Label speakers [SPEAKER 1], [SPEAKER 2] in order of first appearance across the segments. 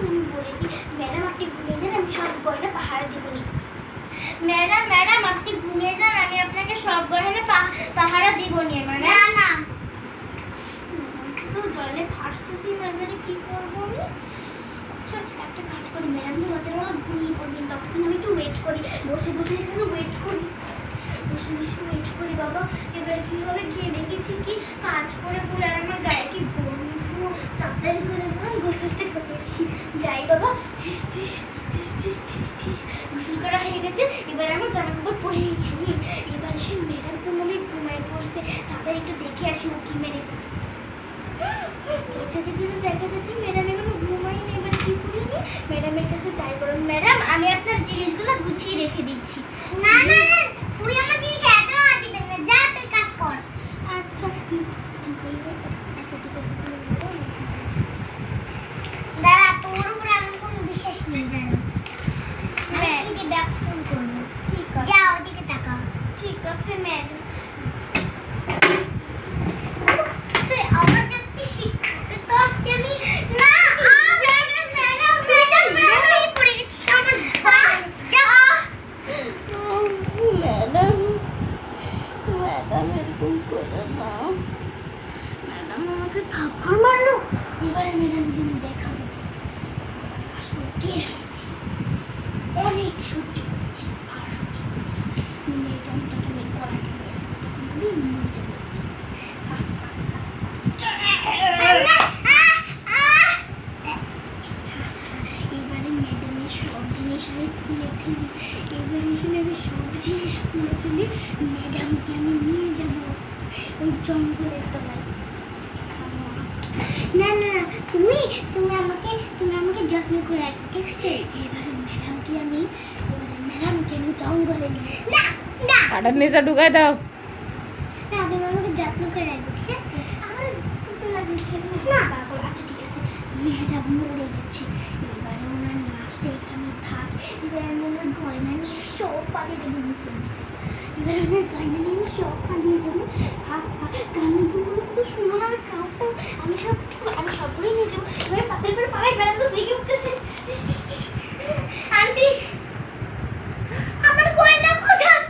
[SPEAKER 1] আমি বলে দিই, ম্যাডাম আপনি ঘুমিয়ে যান, আমি সব গয়না পাহারা দেবনি। ম্যাডাম ম্যাডাম আপনি ঘুমিয়ে যান, আমি আপনাকে সব গয়না পাহারা দেবনি। মানে না না, তো জলে ভাসতেছি, ম্যাডাম কি করবো আমি? আচ্ছা একটা কাজ করি, ম্যাডাম তো রাতের বেলা ঘুমিয়ে পড়বেন, ততক্ষণ আমি একটু ওয়েট করি, বসে বসে একটু ওয়েট করি, বসে বসে ওয়েট করি। বাবা এবারে কি হবে, গিয়ে দেখেছি কি কাজ করে পড়ে আর আমার গায়ে কি গন্ধ, তাড়াতাড়ি করে গোসলটা করে আসি। যাই বাবা, টিস টিস টিস টিস টিস টিস, গোসল করা হয়ে গেছে, এবার আমার জামা কাপড় পরে নিয়েছি। এবার সে ম্যাডাম তো মনে হয় ঘুমায় পড়ছে, তাড়াতাড়ি একটু দেখে আসি ও কি মেরে। দরজা থেকে তো দেখা যাচ্ছে ম্যাডাম এখনো ঘুমায়নি। এবার কি করি আমি? ম্যাডামের কাছে যাই, বলুন ম্যাডাম আমি আপনার জিনিসগুলো গুছিয়ে রেখে দিচ্ছি। না না না, তুই আমার জিনিস এত হাত দিবেন না, যা তুই কাজ কর। আচ্ছা আচ্ছা ঠিক আছে, দাঁড়া, তোর উপর আমার কোনো বিশ্বাস নেই। দাঁড়া আমি কি ব্যাক ফোন করবো। ঠিক আছে, যা ওদিকে তাকা। ঠিক আছে ম্যাডাম। তুই আমার দেখছিস তো আজকে আমি না ম্যাডাম ম্যাডাম ম্যাডাম ম্যাডাম পড়ে গেছি আমার যা। ম্যাডাম ম্যাডাম এরকম করে না, ম্যাডাম আমাকে থাপ্পড় মারলো। এবারে ম্যাডামকে আমি দেখাবো আসলে কে। অনেক সহ্য করেছি, আর সহ্য ম্যাডামটাকে মেয়ে করাটা তুমি মরে যাবে। এবারে ম্যাডামের সব জিনিস আমি খুলে ফেলি, এবারে এসে আমি সব জিনিস খুলে ফেলি, ম্যাডামকে আমি নিয়ে যাব ওই জঙ্গলের তলায়। না না তুমি তুমি আমাকে যত্ন করে রাখো, ঠিক আছে? এবারে ম্যাডামকে আমি জঙ্গলে নিয়ে না না
[SPEAKER 2] আটার নিচে ঢুকাই দাও।
[SPEAKER 1] না তুমি আমাকে যত্ন করে রাখবে, ঠিক আছে? আমার যত্ন লাগবে কেন না পাগল। আচ্ছা ঠিক আছে, ম্যাডাম মরে গেছে, এবারে ওনার লাশটা এখানে থাক। এবারে ওনার গয়না নিয়ে সব পালিয়ে যাবো, মিশে মিশে। এবারে ওনার গয়না নিয়ে সব পালিয়ে যাবো। কানে দুটো তো সোনার কাপড় আমি সবগুলোই নিয়ে যাবো। এবারে তাড়াতাড়ি করে পালাই, ম্যাডাম তো জেগে উঠতেছে। আন্টি আমার গয়না কোথায়?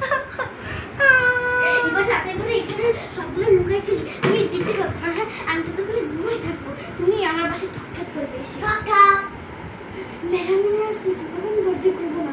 [SPEAKER 1] এবার তাড়াতাড়ি করে এখানে সবগুলো লুকাই ফেলি, তুমি দেখতে পাবো না। হ্যাঁ আমি তো করে ঘুমাই থাকবো, তুমি আমার পাশে ঠক ঠক করবে। ঠক ঠক, ম্যাডাম মনে আসছে, কি করবো? আমি দরজা খুলবো না।